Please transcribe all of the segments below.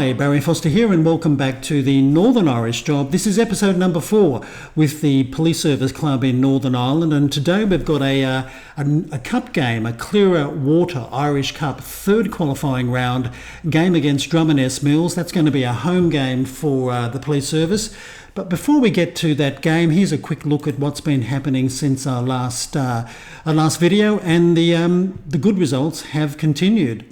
Hi, Barry Foster here, and welcome back to the Northern Irish Job. This is episode number 4 with the Police Service Club in Northern Ireland, and today we've got a cup game, a Clearer Water Irish Cup third qualifying round game against Drummond Mills. That's going to be a home game for the Police Service. But before we get to that game, here's a quick look at what's been happening since our last video, and the good results have continued.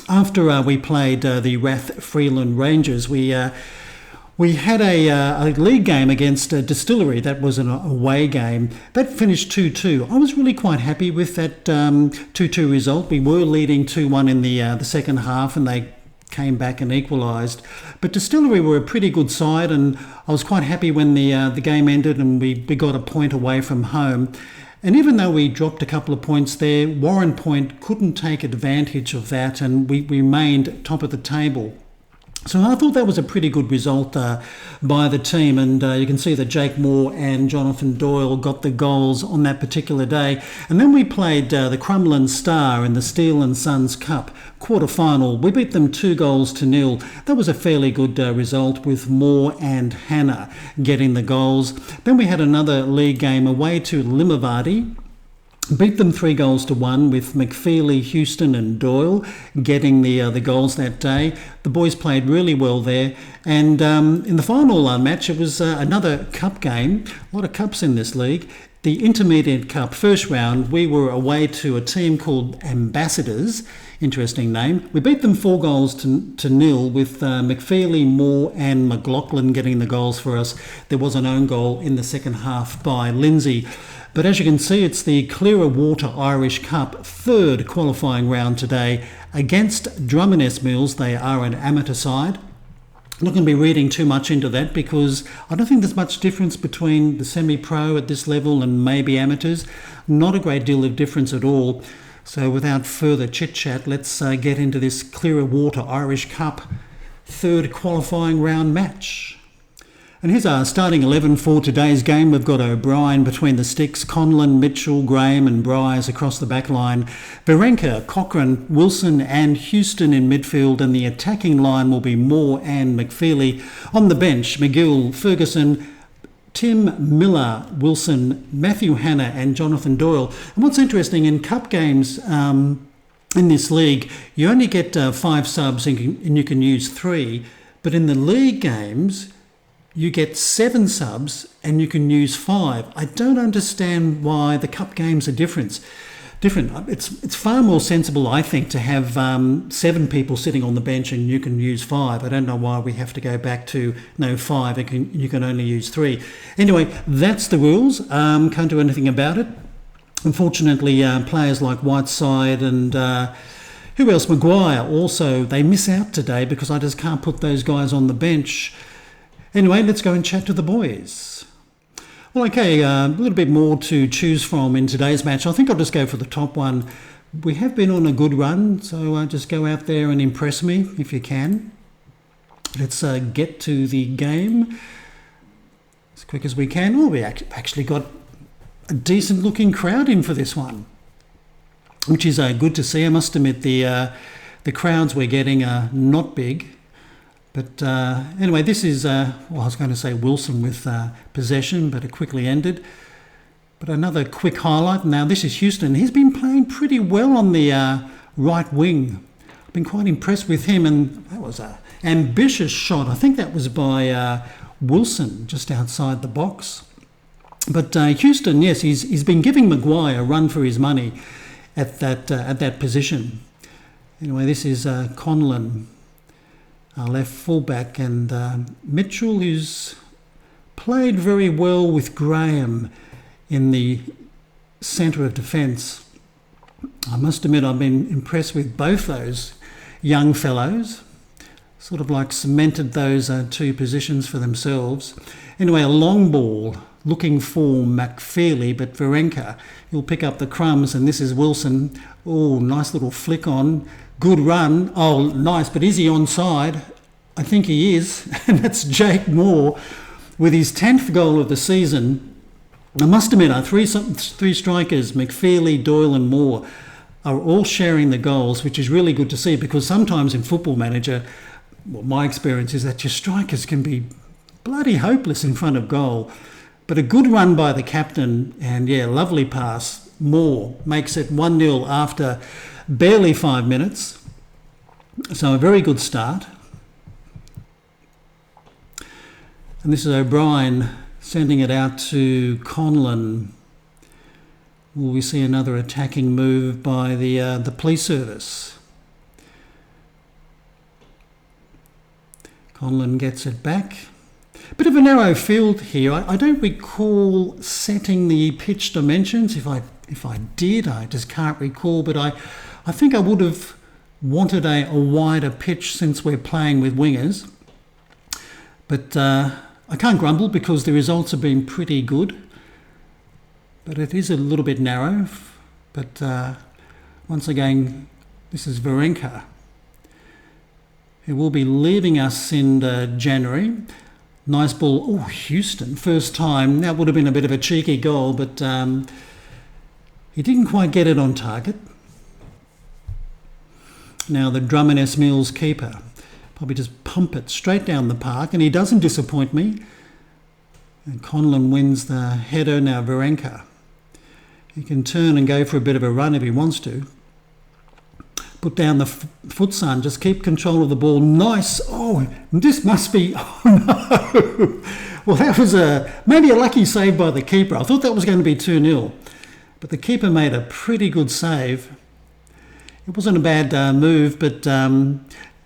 After we played the Rath Freeland Rangers, we had a league game against Distillery. That was an away game. That finished 2-2. I was really quite happy with that 2-2 result. We were leading 2-1 in the second half, and they came back and equalised. But Distillery were a pretty good side, and I was quite happy when the game ended and we got a point away from home. And even though we dropped a couple of points there, Warren Point couldn't take advantage of that, and we remained top of the table. So I thought that was a pretty good result by the team, and you can see that Jake Moore and Jonathan Doyle got the goals on that particular day. And then we played the Crumlin Star in the Steel and Sons Cup quarter-final. We beat them 2-0. That was a fairly good result, with Moore and Hannah getting the goals. Then we had another league game away to Limavady. Beat them 3-1 with McFeely, Houston and Doyle getting the goals that day. The boys played really well there. And in the final match, it was another cup game. A lot of cups in this league. The Intermediate Cup first round, we were away to a team called Ambassadors. Interesting name. We beat them 4-0 with McFeely, Moore and McLaughlin getting the goals for us. There was an own goal in the second half by Lindsay. But as you can see, it's the Clearer Water Irish Cup third qualifying round today against Drummond Mills. They are an amateur side. I'm not going to be reading too much into that because I don't think there's much difference between the semi-pro at this level and maybe amateurs. Not a great deal of difference at all. So without further chit-chat, let's get into this Clearer Water Irish Cup third qualifying round match. And here's our starting 11 for today's game. We've got O'Brien between the sticks, Conlon, Mitchell, Graham and Bryce across the back line, Varenka, Cochrane, Wilson and Houston in midfield, and the attacking line will be Moore and McFeely. On the bench, McGill, Ferguson, Tim Miller, Wilson, Matthew Hannah and Jonathan Doyle. And what's interesting, in cup games in this league, you only get 5 subs and you can use 3, but in the league games, you get 7 subs and you can use 5. I don't understand why the cup games are different. It's far more sensible, I think, to have 7 people sitting on the bench and you can use 5. I don't know why we have to go back to 5 and you can only use 3. Anyway, that's the rules. Can't do anything about it. Unfortunately, players like Whiteside and who else? Maguire also, they miss out today because I just can't put those guys on the bench. Anyway, let's go and chat to the boys. Well, okay, a little bit more to choose from in today's match. I think I'll just go for the top one. We have been on a good run, so just go out there and impress me if you can. Let's get to the game as quick as we can. Oh, we actually got a decent looking crowd in for this one, which is good to see. I must admit the crowds we're getting are not big. But anyway, this is, I was going to say Wilson with possession, but it quickly ended. But another quick highlight. Now, this is Houston. He's been playing pretty well on the right wing. I've been quite impressed with him, and that was an ambitious shot. I think that was by Wilson, just outside the box. But Houston, yes, he's been giving Maguire a run for his money at that position. Anyway, this is Conlon, our left fullback, and Mitchell, who's played very well with Graham in the centre of defence. I must admit I've been impressed with both those young fellows, sort of like cemented those 2 positions for themselves. Anyway, a long ball looking for McFeely, but Varenka, he'll pick up the crumbs, and this is Wilson. Oh, nice little flick on. Good run. Oh, nice, but is he onside? I think he is, and that's Jake Moore with his 10th goal of the season. I must admit, our three strikers, McFeely, Doyle and Moore, are all sharing the goals, which is really good to see, because sometimes in Football Manager, well, my experience is that your strikers can be bloody hopeless in front of goal. But a good run by the captain and, yeah, lovely pass. Moore makes it 1-0 after barely 5 minutes. So a very good start. And this is O'Brien sending it out to Conlon. Will we see another attacking move by the police service? Conlon gets it back. Bit of a narrow field here. I don't recall setting the pitch dimensions. If I did, I just can't recall. But I think I would have wanted a wider pitch since we're playing with wingers. But I can't grumble because the results have been pretty good. But it is a little bit narrow. But once again, this is Varenka. He will be leaving us in January. Nice ball. Oh, Houston, first time. That would have been a bit of a cheeky goal, but he didn't quite get it on target. Now the Drummond S. Mills keeper. Probably just pump it straight down the park, and he doesn't disappoint me. And Conlon wins the header. Now Varenka. He can turn and go for a bit of a run if he wants to. Put down the foot, son. Just keep control of the ball. Nice. Oh, this must be... Oh, no. Well, that was maybe a lucky save by the keeper. I thought that was going to be 2-0. But the keeper made a pretty good save. It wasn't a bad move, but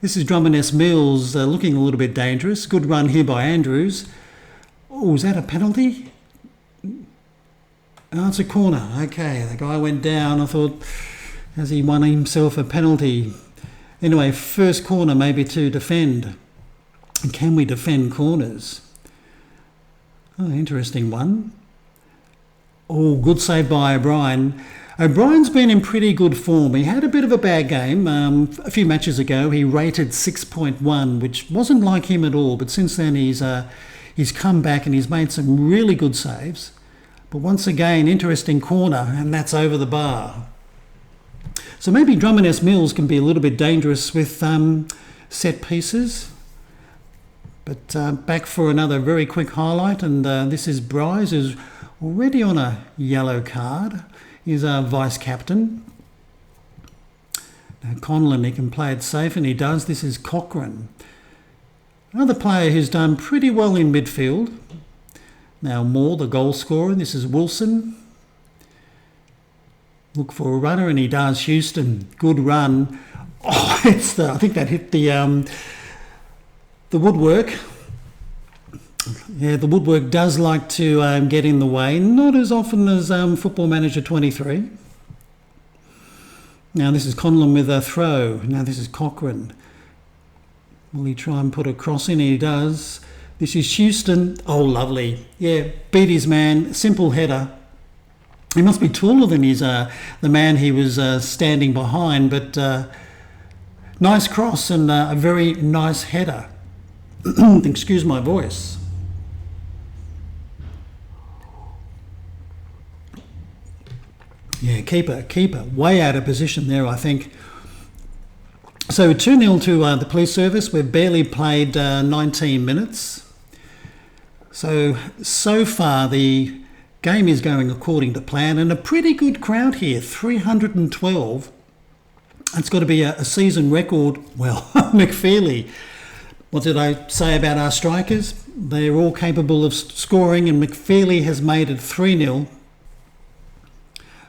this is Drummond S. Mills looking a little bit dangerous. Good run here by Andrews. Oh, is that a penalty? Oh, it's a corner. Okay, the guy went down. I thought... Has he won himself a penalty? Anyway, first corner maybe to defend. Can we defend corners? Oh, interesting one. Oh, good save by O'Brien. O'Brien's been in pretty good form. He had a bit of a bad game a few matches ago. He rated 6.1, which wasn't like him at all. But since then he's come back and he's made some really good saves. But once again, interesting corner, and that's over the bar. So maybe Drummond S. Mills can be a little bit dangerous with set pieces. But back for another very quick highlight, and this is Bryce, who's already on a yellow card. He's our vice-captain. Now Conlon, he can play it safe, and he does. This is Cochrane. Another player who's done pretty well in midfield. Now Moore, the goal scorer. This is Wilson. Look for a runner, and he does. Houston, good run. Oh, I think that hit the woodwork. Yeah, the woodwork does like to get in the way. Not as often as Football Manager 23. Now this is Conlon with a throw. Now this is Cochrane. Will he try and put a cross in? He does. This is Houston. Oh, lovely. Yeah, beat his man. Simple header. He must be taller than the man he was standing behind, but nice cross and a very nice header. Excuse my voice. Yeah, keeper, way out of position there, I think. So 2-0 to the police service. We've barely played 19 minutes. So far the game is going according to plan, and a pretty good crowd here, 312. It's got to be a season record. Well, McFeely, what did I say about our strikers? They're all capable of scoring, and McFeely has made it 3-0.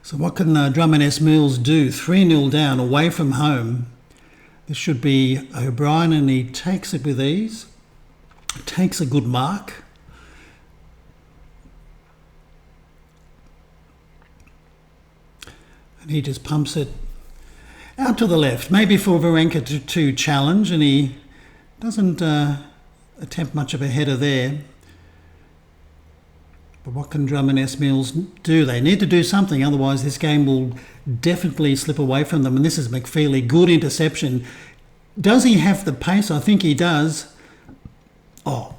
So what can Drummond S. Mills do? 3-0 down, away from home. This should be O'Brien, and he takes it with ease. Takes a good mark. And he just pumps it out to the left, maybe for Varenka to challenge, and he doesn't attempt much of a header there. But what can Drummond S. Mills do? They need to do something, otherwise this game will definitely slip away from them. And this is McFeely, good interception. Does he have the pace? I think he does. Oh,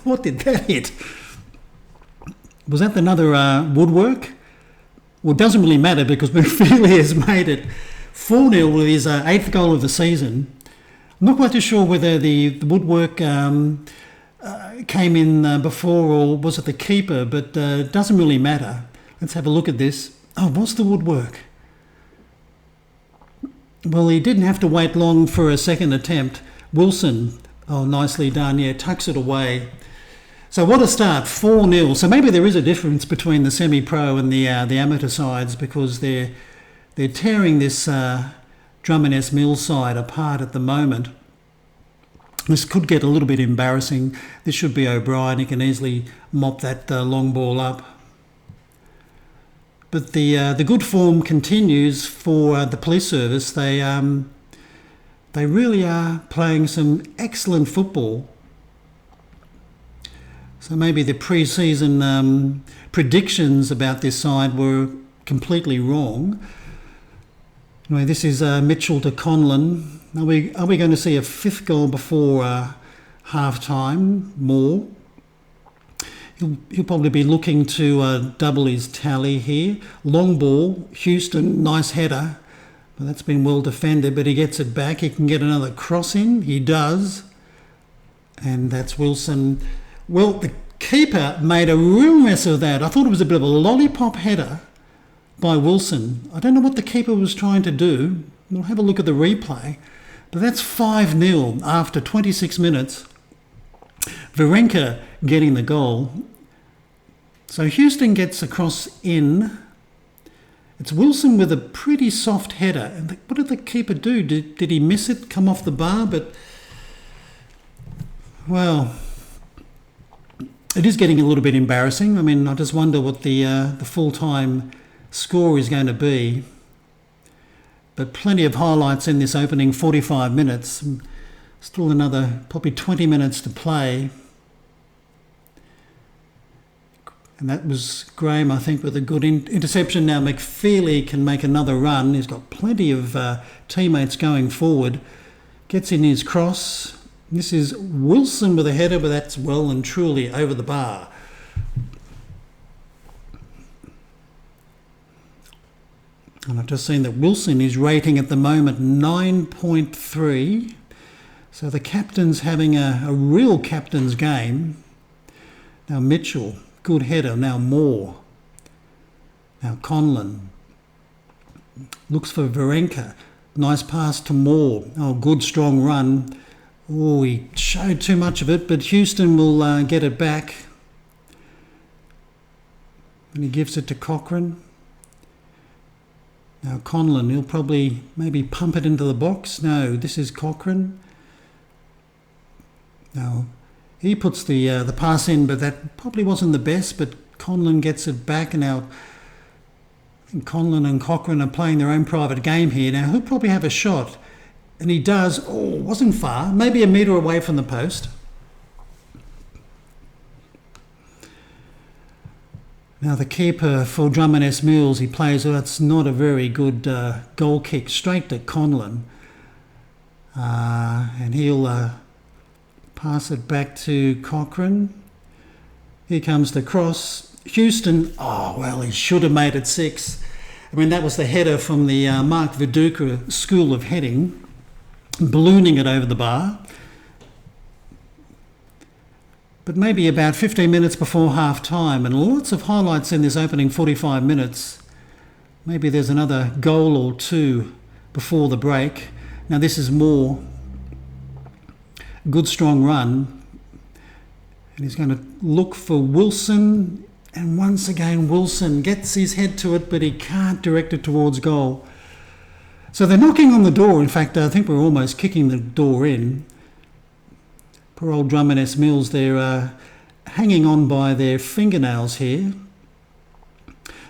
what did that hit? Was that another woodwork? Well, it doesn't really matter because McFeely has made it 4-0 with his 8th goal of the season. I'm not quite too sure whether the woodwork came in before or was it the keeper, but it doesn't really matter. Let's have a look at this. Oh, what's the woodwork? Well, he didn't have to wait long for a second attempt. Wilson, oh, nicely done, yeah, tucks it away. So what a start, 4-0. So maybe there is a difference between the semi-pro and the amateur sides, because they're tearing this Drummond Mills side apart at the moment. This could get a little bit embarrassing. This should be O'Brien. He can easily mop that long ball up. But the good form continues for the police service. They really are playing some excellent football. So maybe the pre-season predictions about this side were completely wrong. Anyway, this is Mitchell to Conlon. Are we going to see a fifth goal before half-time? More. He'll probably be looking to double his tally here. Long ball, Houston, nice header. But that's been well defended, but he gets it back. He can get another cross in. He does. And that's Wilson. Well, the keeper made a real mess of that. I thought it was a bit of a lollipop header by Wilson. I don't know what the keeper was trying to do. We'll have a look at the replay. But that's 5-0 after 26 minutes. Varenka getting the goal. So Houston gets a cross in. It's Wilson with a pretty soft header. And what did the keeper do? Did he miss it, come off the bar? But, well, it is getting a little bit embarrassing. I mean, I just wonder what the full-time score is going to be. But plenty of highlights in this opening 45 minutes. Still another probably 20 minutes to play. And that was Graham, I think, with a good interception. Now McFeely can make another run. He's got plenty of teammates going forward. Gets in his cross. This is Wilson with a header, but that's well and truly over the bar. And I've just seen that Wilson is rating at the moment 9.3. So the captain's having a real captain's game. Now Mitchell, good header. Now Moore. Now Conlon. Looks for Varenka. Nice pass to Moore. Oh, good strong run. Oh, he showed too much of it, but Houston will get it back. And he gives it to Cochrane. Now Conlon, he'll probably maybe pump it into the box. No, this is Cochrane. Now he puts the pass in, but that probably wasn't the best. But Conlon gets it back, and now I think Conlon and Cochrane are playing their own private game here. Now he'll probably have a shot, and he does. Oh, wasn't far, maybe a metre away from the post. Now the keeper for Drummond Mills, he plays, well, it's not a very good goal kick, straight to Conlon. And he'll pass it back to Cochrane. Here comes the cross. Houston, oh, well, he should have made it 6. I mean, that was the header from the Mark Viduka School of Heading, ballooning it over the bar. But maybe about 15 minutes before half-time, and lots of highlights in this opening 45 minutes. Maybe there's another goal or two before the break. Now this is Moore. Good strong run. And he's going to look for Wilson. And once again, Wilson gets his head to it, but he can't direct it towards goal. So they're knocking on the door. In fact, I think we're almost kicking the door in. Poor old Drummond Mills, they're hanging on by their fingernails here.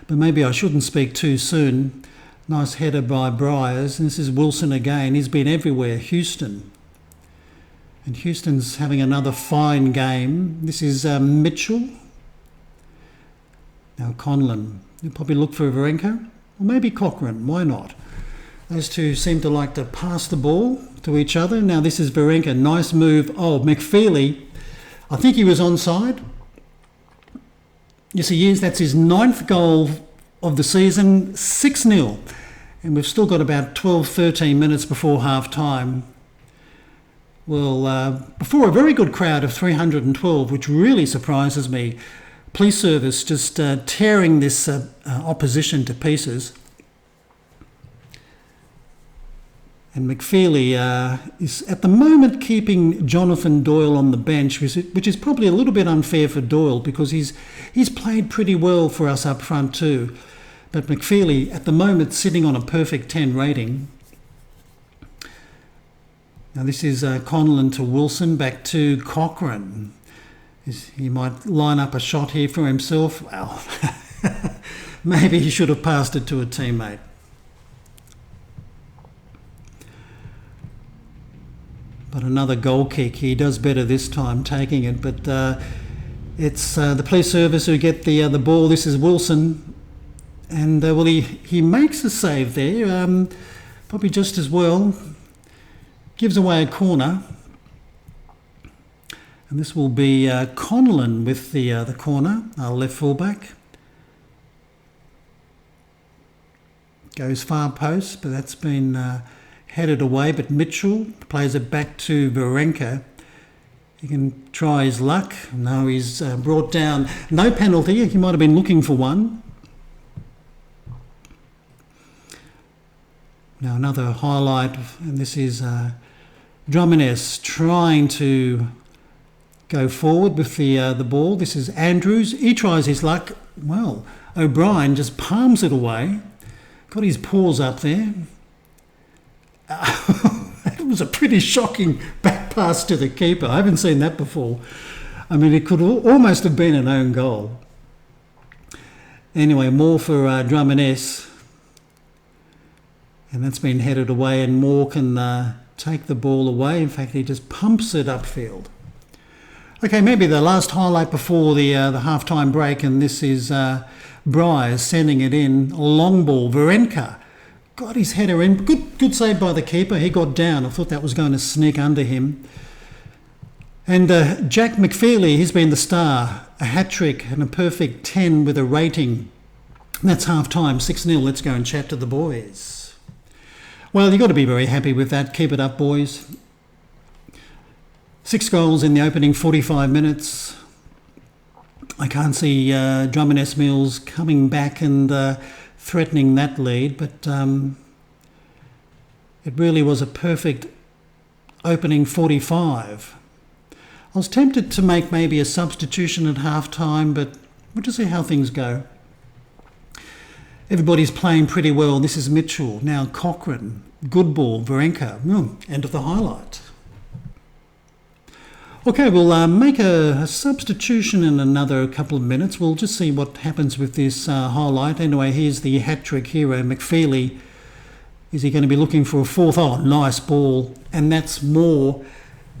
But maybe I shouldn't speak too soon. Nice header by Briers. And this is Wilson again. He's been everywhere. Houston. And Houston's having another fine game. This is Mitchell. Now Conlon. You'll probably look for Varenka. Or maybe Cochrane. Why not? Those two seem to like to pass the ball to each other. Now this is Varenka. Nice move. Oh, McFeely. I think he was onside. Yes, he is. That's his 9th goal of the season. 6-0. And we've still got about 12, 13 minutes before half-time. Well, before a very good crowd of 312, which really surprises me, police service just tearing this opposition to pieces. And McFeely is at the moment keeping Jonathan Doyle on the bench, which is probably a little bit unfair for Doyle because he's played pretty well for us up front too. But McFeely at the moment sitting on a perfect 10 rating. Now this is Conlon to Wilson, back to Cochrane. He might line up a shot here for himself. Well, maybe he should have passed it to a teammate. But another goal kick. He does better this time taking it, but it's the police service who get the ball. This is Wilson, and well, he makes a save there, probably just as well. Gives away a corner, and this will be Conlon with the corner, our left fullback. Goes far post, but that's been headed away, but Mitchell plays it back to Varenka. He can try his luck. No, he's brought down. No penalty. He might have been looking for one. Now another highlight, and this is Drummondess trying to go forward with the ball. This is Andrews. He tries his luck. Well, O'Brien just palms it away. Got his paws up there. It was a pretty shocking back pass to the keeper. I haven't seen that before. I mean, it could almost have been an own goal. Anyway, more for Drummondess. And that's been headed away, and Moore can take the ball away. In fact, he just pumps it upfield. Okay, maybe the last highlight before the half-time break, and this is Bryce sending it in. Long ball, Varenka. Got his header in. Good save by the keeper. He got down. I thought that was going to sneak under him. And Jack McFeely, he's been the star. A hat-trick and a perfect 10 with a rating. That's half-time, 6-0. Let's go and chat to the boys. Well, you've got to be very happy with that. Keep it up, boys. 6 goals in the opening 45 minutes. I can't see Drummond S. Mills coming back and threatening that lead, but it really was a perfect opening 45. I was tempted to make maybe a substitution at half-time, but we'll just see how things go. Everybody's playing pretty well. This is Mitchell. Now Cochrane. Good ball. Varenka. End of the highlight. Okay, we'll make a substitution in another couple of minutes. We'll just see what happens with this highlight. Anyway, here's the hat-trick hero, McFeely. Is he going to be looking for a fourth? Oh, nice ball. And that's Moore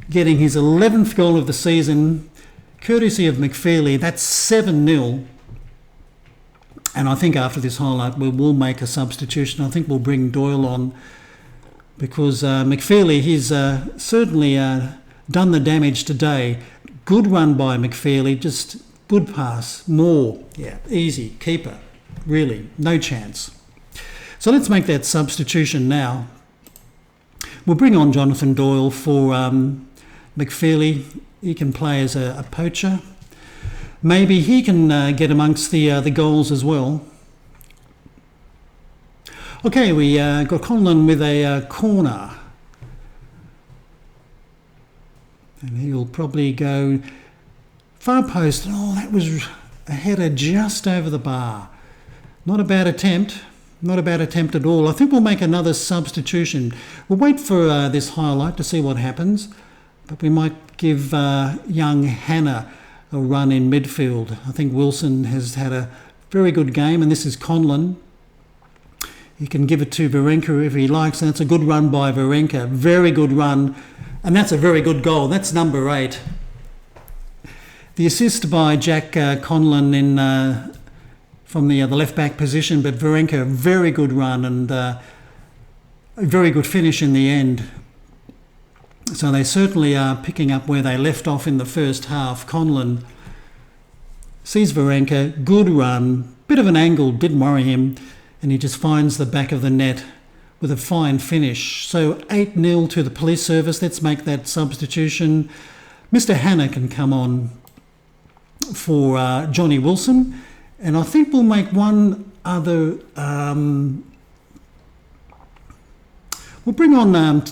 getting his 11th goal of the season, courtesy of McFeely. That's 7-0. And I think after this highlight, we will make a substitution. I think we'll bring Doyle on because McFeely, he's certainly done the damage today. Good run by McFeely, just good pass. Moore, yeah, easy. Keeper, really, no chance. So let's make that substitution now. We'll bring on Jonathan Doyle for McFeely. He can play as a poacher. Maybe he can get amongst the goals as well. Okay, we got Conlon with a corner. And he'll probably go far post. Oh, that was a header just over the bar. Not a bad attempt. Not a bad attempt at all. I think we'll make another substitution. We'll wait for this highlight to see what happens. But we might give young Hannah a run in midfield. I think Wilson has had a very good game, and this is Conlon. He can give it to Varenka if he likes, and that's a good run by Varenka. Very good run, and that's a very good goal. That's number 8. The assist by Jack Conlon in from the left-back position, but Varenka, very good run and a very good finish in the end. So they certainly are picking up where they left off in the first half. Conlon sees Varenka, good run, bit of an angle, didn't worry him, and he just finds the back of the net with a fine finish. So 8-0 to the police service. Let's make that substitution. Mr. Hanna can come on for Johnny Wilson. And I think we'll make one other... we'll bring on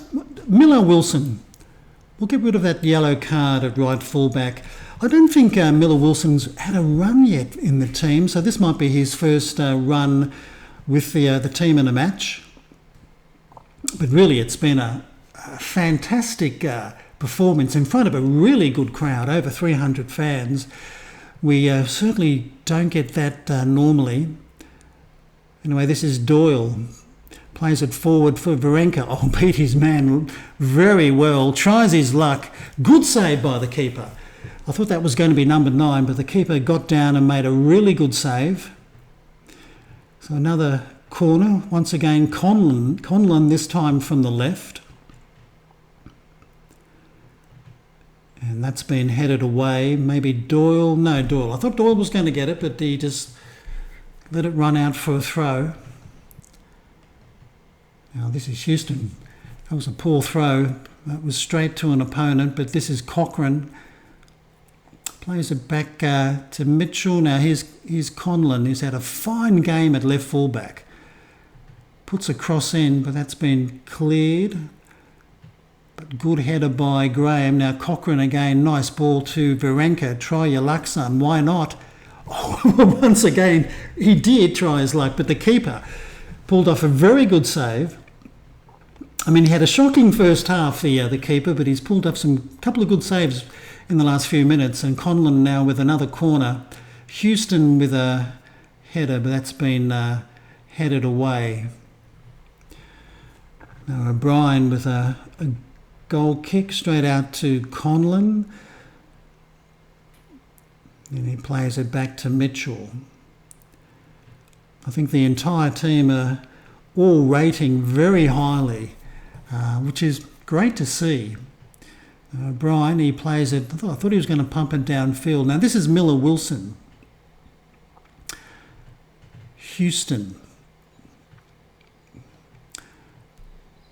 Miller Wilson. We'll get rid of that yellow card at right fullback. I don't think Miller Wilson's had a run yet in the team, so this might be his first run with the team in a match. But really, it's been a fantastic performance in front of a really good crowd, over 300 fans. We certainly don't get that normally. Anyway, this is Doyle. Plays it forward for Varenka. Oh, beat his man very well. Tries his luck. Good save by the keeper. I thought that was going to be number 9, but the keeper got down and made a really good save. So another corner. Once again, Conlon this time from the left. And that's been headed away. Maybe Doyle. No, Doyle. I thought Doyle was going to get it, but he just let it run out for a throw. Now this is Houston. That was a poor throw. That was straight to an opponent, but this is Cochrane. Plays it back to Mitchell. Now here's Conlon. He's had a fine game at left fullback. Puts a cross in, but that's been cleared. But good header by Graham. Now Cochrane again. Nice ball to Varenka. Try your luck, son. Why not? Oh, once again, he did try his luck, but the keeper pulled off a very good save. I mean, he had a shocking first half, the keeper, but he's pulled up couple of good saves in the last few minutes. And Conlon now with another corner. Houston with a header, but that's been headed away. Now O'Brien with a goal kick straight out to Conlon. And he plays it back to Mitchell. I think the entire team are all rating very highly, which is great to see. Brian, he plays it. I thought he was going to pump it downfield. Now this is Miller Wilson. Houston.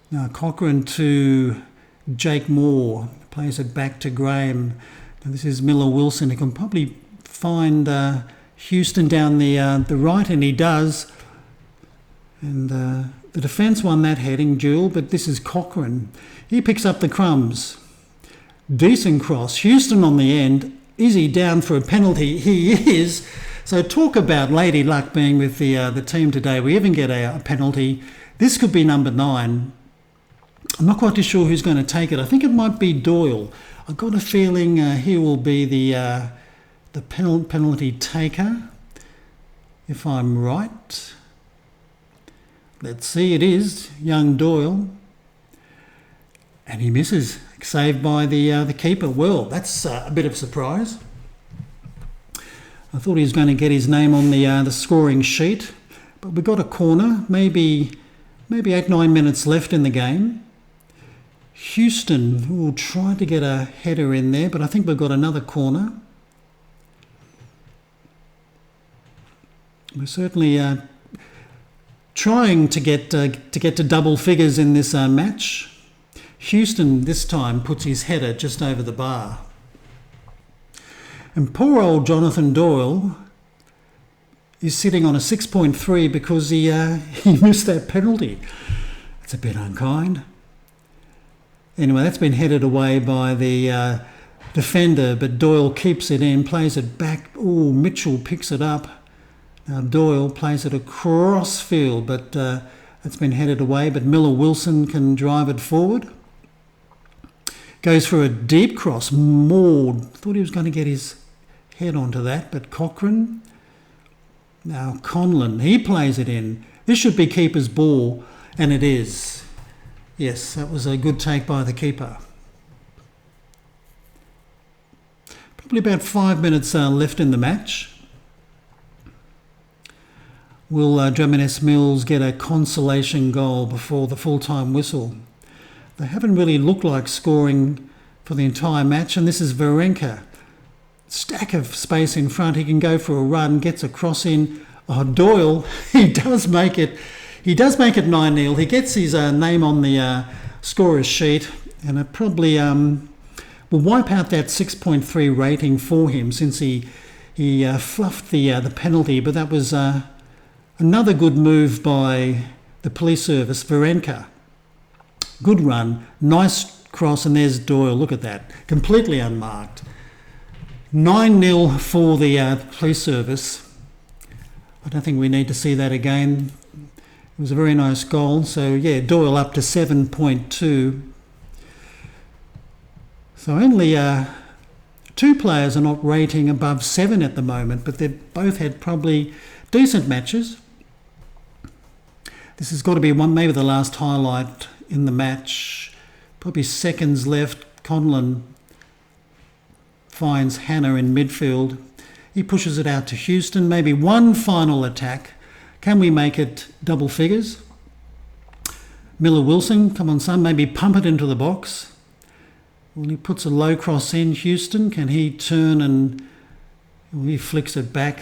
Now Cochrane to Jake Moore. Plays it back to Graham. Now this is Miller Wilson. He can probably find Houston down the right, and he does. And the defence won that heading duel, but this is Cochrane. He picks up the crumbs. Decent cross. Houston on the end. Is he down for a penalty? He is. So talk about Lady Luck being with the team today. We even get a penalty. This could be number 9. I'm not quite too sure who's going to take it. I think it might be Doyle. I've got a feeling he will be the penalty taker, if I'm right. Let's see, it is young Doyle. And he misses. Saved by the keeper. Well, that's a bit of a surprise. I thought he was going to get his name on the scoring sheet. But we got a corner. Maybe 8-9 minutes left in the game. Houston will try to get a header in there, but I think we've got another corner. We're certainly trying to get to double figures in this match. Houston this time puts his header just over the bar. And poor old Jonathan Doyle is sitting on a 6.3 because he missed that penalty. It's a bit unkind. Anyway, that's been headed away by the defender, but Doyle keeps it in, plays it back. Oh, Mitchell picks it up. Now Doyle plays it across field, but it's been headed away. But Miller Wilson can drive it forward. Goes for a deep cross. Moore thought he was going to get his head onto that, but Cochrane. Now Conlon, he plays it in. This should be keeper's ball, and it is. Yes, that was a good take by the keeper. Probably about 5 minutes left in the match. Will Drummond S. Mills get a consolation goal before the full-time whistle? They haven't really looked like scoring for the entire match, and this is Varenka. Stack of space in front. He can go for a run, gets a cross in. Oh, Doyle, he does make it. He does make it 9-0. He gets his name on the scorer's sheet, and it probably will wipe out that 6.3 rating for him, since he fluffed the penalty. But that was another good move by the police service. Varenka, good run, nice cross, and there's Doyle. Look at that, completely unmarked. 9-0 for the police service. I don't think we need to see that again. It was a very nice goal. So yeah, Doyle up to 7.2. So only 2 players are not rating above 7 at the moment, but they've both had probably decent matches. This has got to be maybe the last highlight in the match. Probably seconds left. Conlon finds Hannah in midfield. He pushes it out to Houston. Maybe one final attack. Can we make it double figures? Miller-Wilson, come on son, maybe pump it into the box. Well, he puts a low cross in. Houston, can he turn and he flicks it back?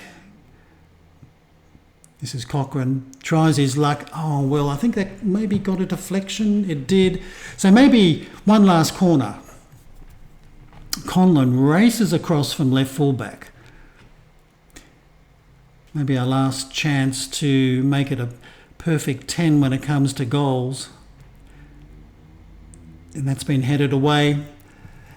This is Cochrane. Tries his luck. Oh, well, I think that maybe got a deflection. It did. So maybe one last corner. Conlon races across from left fullback. Maybe our last chance to make it a perfect 10 when it comes to goals. And that's been headed away.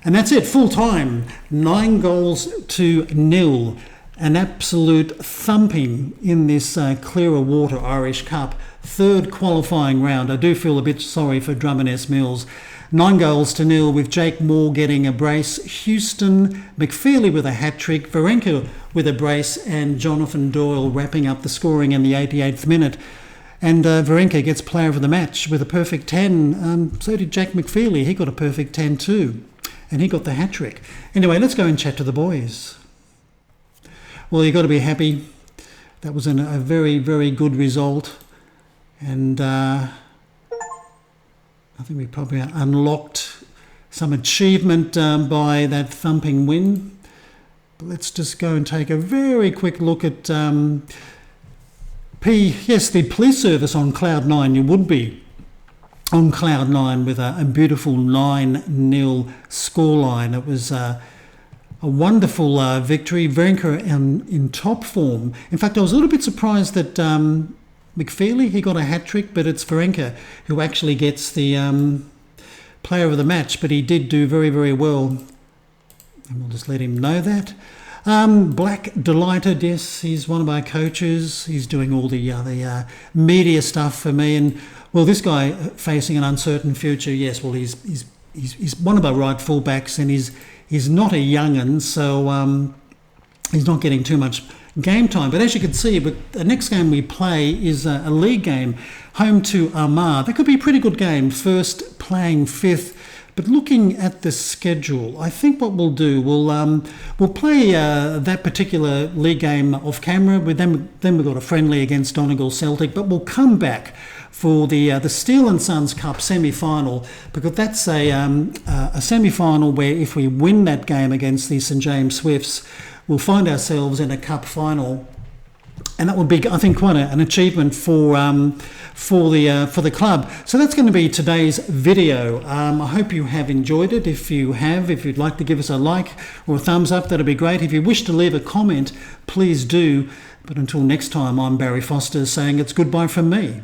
And that's it, full time. 9-0. An absolute thumping in this Clearer Water Irish Cup. 3rd qualifying round. I do feel a bit sorry for Drummond S. Mills. 9-0 with Jake Moore getting a brace, Houston, McFeely with a hat-trick, Varenka with a brace, and Jonathan Doyle wrapping up the scoring in the 88th minute. And Varenka gets player of the match with a perfect 10. So did Jack McFeely. He got a perfect 10 too. And he got the hat-trick. Anyway, let's go and chat to the boys. Well, you've got to be happy. That was a very, very good result. And I think we probably unlocked some achievement by that thumping win. But let's just go and take a very quick look at the police service on cloud 9. You would be on cloud 9 with a beautiful 9-0 scoreline. It was a wonderful victory. Varenka in top form. In fact, I was a little bit surprised that McFeely, he got a hat-trick, but it's Varenka who actually gets the player of the match. But he did do very, very well. And we'll just let him know that. Black delighted, yes, he's one of my coaches. He's doing all the media stuff for me. And, well, this guy facing an uncertain future, yes, well, he's one of our right fullbacks, and he's not a young'un, so he's not getting too much game time. But as you can see, the next game we play is a league game, home to Armagh. That could be a pretty good game, first playing 5th. But looking at the schedule, I think what we'll do, we'll play that particular league game off camera. Then we've got a friendly against Donegal Celtic, but we'll come back for the Steel and Sons Cup semi-final, because that's a semi-final where if we win that game against the St James Swifts, we'll find ourselves in a cup final, and that would be, I think, quite an achievement for the club. So that's going to be today's video. I hope you have enjoyed it. If you'd like to give us a like or a thumbs up, that'd be great. If you wish to leave a comment, please do. But until next time, I'm Barry Foster saying it's goodbye from me.